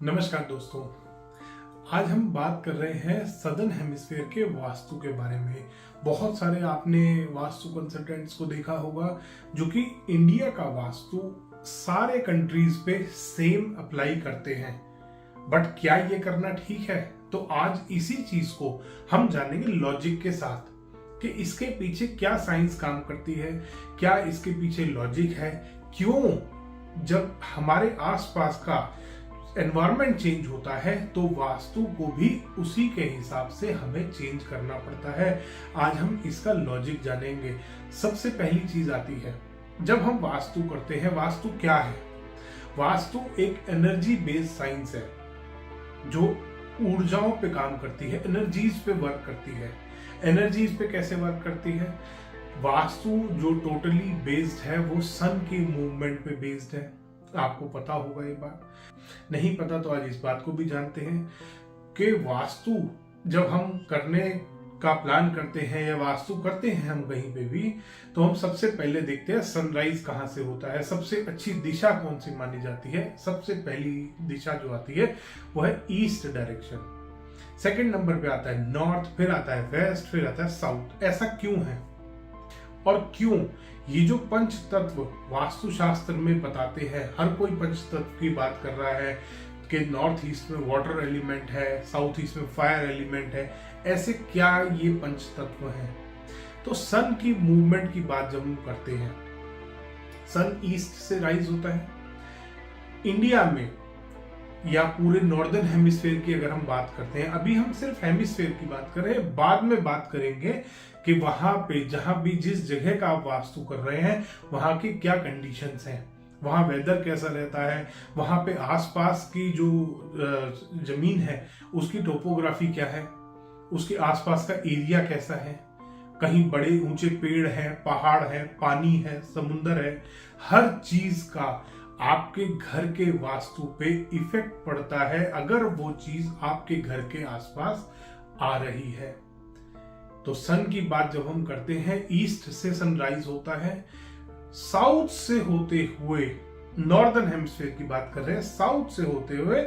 नमस्कार दोस्तों, आज हम बात कर रहे हैं सदर्न हेमिस्फीयर के वास्तु के बारे में। बहुत सारे आपने वास्तु कंसल्टेंट्स को देखा होगा जो कि इंडिया का वास्तु सारे कंट्रीज पे सेम अप्लाई करते हैं, बट क्या ये करना ठीक है? तो आज इसी चीज को हम जानेंगे लॉजिक के साथ कि इसके पीछे क्या साइंस काम करती है, क्या इसके पीछे लॉजिक है, क्यों जब हमारे आसपास का एनवायरनमेंट चेंज होता है तो वास्तु को भी उसी के हिसाब से हमें चेंज करना पड़ता है। आज हम इसका लॉजिक जानेंगे। सबसे पहली चीज आती है, जब हम वास्तु करते हैं, वास्तु क्या है? वास्तु एक एनर्जी बेस्ड साइंस है जो ऊर्जाओं पे काम करती है, एनर्जीज पे वर्क करती है। एनर्जीज पे कैसे वर्क करती है? वास्तु जो टोटली बेस्ड है वो सन के मूवमेंट पे बेस्ड है। आपको पता होगा ये बात, नहीं पता तो आज इस बात को भी जानते हैं कि वास्तु जब हम करने का प्लान करते हैं या वास्तु करते हैं हम कहीं पे भी, तो हम सबसे पहले देखते हैं सनराइज कहाँ से होता है, सबसे अच्छी दिशा कौन सी मानी जाती है। सबसे पहली दिशा जो आती है वो है ईस्ट डायरेक्शन। सेकंड नंबर पे आता है नॉर्थ, फिर आता है वेस्ट, फिर आता है साउथ। ऐसा क्यों है और क्यों? ये जो पंच तत्व वास्तुशास्त्र में बताते हैं, हर कोई पंच तत्व की बात कर रहा है कि नॉर्थ ईस्ट में वाटर एलिमेंट है, साउथ ईस्ट में फायर एलिमेंट है। ऐसे क्या ये पंच तत्व हैं? तो सन की मूवमेंट की बात जब हम करते हैं, सन ईस्ट से राइज होता है। इंडिया में या पूरे नॉर्दर्न हेमिस्फीयर की अगर हम बात करते हैं, अभी हम सिर्फ हेमिस्फीयर की बात कर रहे हैं, बाद में बात करेंगे कि वहां पे जहां भी जिस जगह का आप वास्तु कर रहे हैं वहां की क्या कंडीशंस हैं, वहां वेदर कैसा रहता है, वहां पे आसपास की जो जमीन है उसकी टोपोग्राफी क्या है, उसके आसपास का एरिया कैसा है, कहीं बड़े ऊंचे पेड़ हैं, पहाड़ है, पानी है, समुंदर है। हर चीज का आपके घर के वास्तु पे इफेक्ट पड़ता है अगर वो चीज आपके घर के आसपास आ रही है। तो सन की बात जब हम करते हैं, ईस्ट से सनराइज होता है, साउथ से होते हुए नॉर्दर्न हेमिस्फीयर की बात कर रहे हैं, साउथ से होते हुए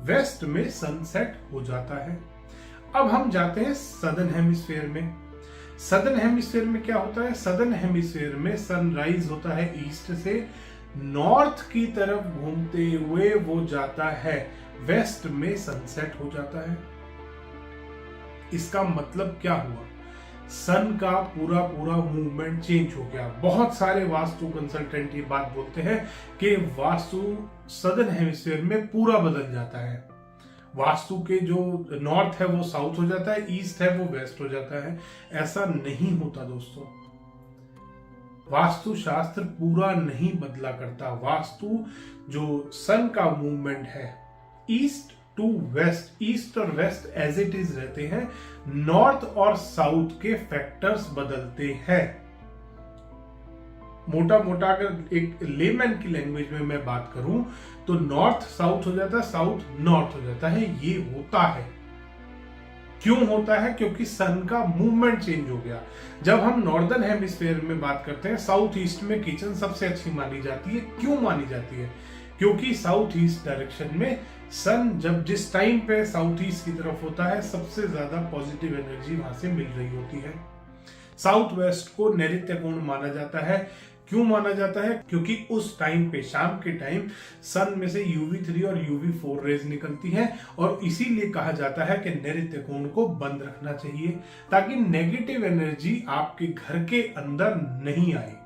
वेस्ट में सनसेट हो जाता है। अब हम जाते हैं सदर्न हेमिस्फीयर में। सदर्न हेमिस्फीयर में क्या होता है? सदर्न हेमिस्फीयर में सनराइज होता है ईस्ट से, नॉर्थ की तरफ घूमते हुए वो जाता है वेस्ट में सनसेट हो जाता है। इसका मतलब क्या हुआ? सन का पूरा पूरा मूवमेंट चेंज हो गया। बहुत सारे वास्तु कंसल्टेंट ये बात बोलते हैं कि वास्तु सदर्न हेमिस्फीयर में पूरा बदल जाता है। वास्तु के जो नॉर्थ है वो साउथ हो जाता है, ईस्ट है वो वेस्ट हो जाता है। ऐसा नहीं होता दोस्तों। वास्तु शास्त्र पूरा नहीं बदला करता। वास्तु जो सन का मूवमेंट है ईस्ट टू वेस्ट, ईस्ट और वेस्ट एज इट इज रहते हैं, नॉर्थ और साउथ के फैक्टर्स बदलते हैं। मोटा मोटा अगर एक लेमैन की लैंग्वेज में मैं बात करूं तो नॉर्थ साउथ हो जाता है, साउथ नॉर्थ हो जाता है। ये होता है। क्यों होता है? क्योंकि सन का मूवमेंट चेंज हो गया। जब हम नॉर्दर्न हेमिस्फीयर में बात करते हैं, साउथ ईस्ट में किचन सबसे अच्छी मानी जाती है। क्यों मानी जाती है? क्योंकि साउथ ईस्ट डायरेक्शन में सन जब जिस टाइम पे साउथ ईस्ट की तरफ होता है, सबसे ज्यादा पॉजिटिव एनर्जी वहां से मिल रही होती है। साउथ वेस्ट को नैऋत्यकोण माना जाता है। क्यों माना जाता है? क्योंकि उस टाइम पे, शाम के टाइम, सन में से UV3 और UV4 रेज निकलती हैं और इसीलिए कहा जाता है कि नैऋत्य कोण को बंद रखना चाहिए ताकि नेगेटिव एनर्जी आपके घर के अंदर नहीं आए।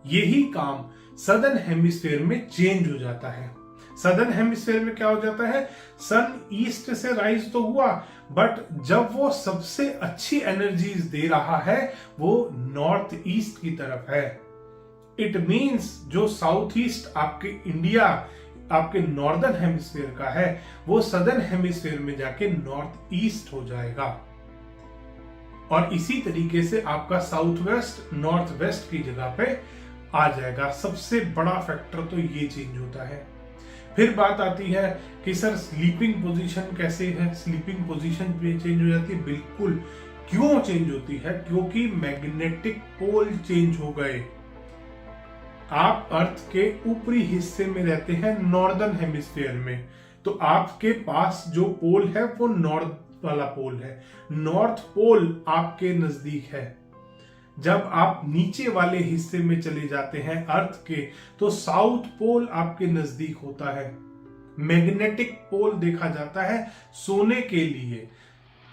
यही काम सदर्न हेमिस्फीयर में चेंज हो जाता है। सदर्न हेमिस्फीयर में क्या हो जाता है? सन ईस्ट से राइज तो हुआ, बट जब वो सबसे अच्छी एनर्जीज दे रहा है वो नॉर्थ ईस्ट की तरफ है। इट मींस जो साउथ ईस्ट आपके इंडिया, आपके नॉर्दर्न हेमिस्फीयर का है, वो सदर्न हेमिस्फीयर में जाके नॉर्थ ईस्ट हो जाएगा। और इसी तरीके से आपका साउथ वेस्ट नॉर्थ वेस्ट की जगह पे आ जाएगा। सबसे बड़ा फैक्टर तो ये चेंज होता है। फिर बात आती है कि सर स्लीपिंग पोजीशन कैसे है? स्लीपिंग पोजीशन पे चेंज हो जाती है। बिल्कुल। क्यों चेंज होती है? क्योंकि मैग्नेटिक पोल चेंज हो गए। आप अर्थ के ऊपरी हिस्से में रहते हैं, नॉर्दर्न हेमिस्फीयर में, तो आपके पास जो पोल है वो नॉर्थ वाला पोल है, नॉर्थ पोल आपके नजदीक है। जब आप नीचे वाले हिस्से में चले जाते हैं अर्थ के, तो साउथ पोल आपके नजदीक होता है। मैग्नेटिक पोल देखा जाता है सोने के लिए।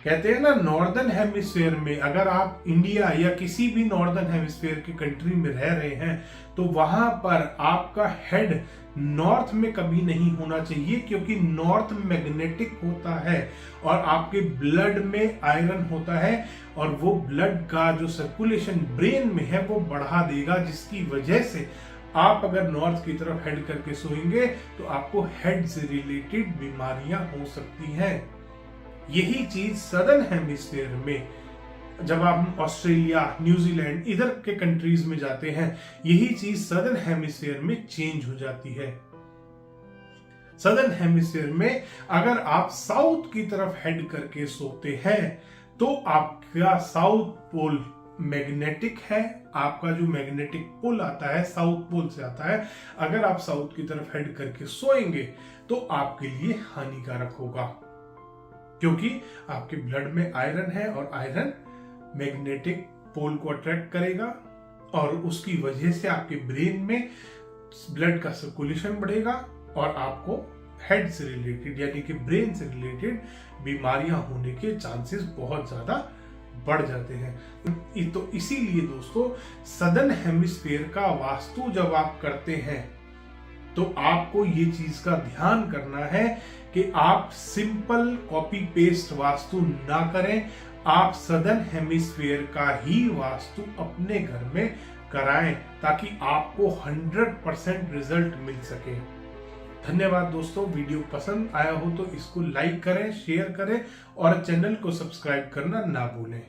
कहते हैं ना, नॉर्दर्न हेमिस्फीयर में अगर आप इंडिया या किसी भी नॉर्दर्न हेमिस्फीयर की कंट्री में रह रहे हैं तो वहां पर आपका हेड नॉर्थ में कभी नहीं होना चाहिए, क्योंकि नॉर्थ मैग्नेटिक होता है और आपके ब्लड में आयरन होता है और वो ब्लड का जो सर्कुलेशन ब्रेन में है वो बढ़ा देगा, जिसकी वजह से आप अगर नॉर्थ की तरफ हेड करके सोएंगे तो आपको हेड से रिलेटेड बीमारियां हो सकती हैं। यही चीज सदर्न हेमिस्फीयर में, जब आप ऑस्ट्रेलिया, न्यूजीलैंड इधर के कंट्रीज में जाते हैं, यही चीज सदर्न हेमिस्फीयर में चेंज हो जाती है। सदर्न हेमिस्फीयर में अगर आप साउथ की तरफ हेड करके सोते हैं तो आपका साउथ पोल मैग्नेटिक है। आपका जो मैग्नेटिक पुल आता है साउथ पोल से आता है। अगर आप साउथ की तरफ हेड करके सोएंगे तो आपके लिए हानिकारक होगा, क्योंकि आपके ब्लड में आयरन है और आयरन मैग्नेटिक पोल को अट्रैक्ट करेगा और उसकी वजह से आपके ब्रेन में ब्लड का सर्कुलेशन बढ़ेगा और आपको हेड से रिलेटेड यानी कि ब्रेन से रिलेटेड बीमारियां होने के चांसेस बहुत ज्यादा बढ़ जाते हैं। तो इसीलिए दोस्तों, सदर्न हेमिस्फीयर का वास्तु जब आप करते हैं तो आपको ये चीज का ध्यान करना है कि आप सिंपल कॉपी पेस्ट वास्तु ना करें। आप सदर्न हेमिस्फीयर का ही वास्तु अपने घर में कराएं ताकि आपको 100% रिजल्ट मिल सके। धन्यवाद दोस्तों, वीडियो पसंद आया हो तो इसको लाइक करें, शेयर करें और चैनल को सब्सक्राइब करना ना भूलें।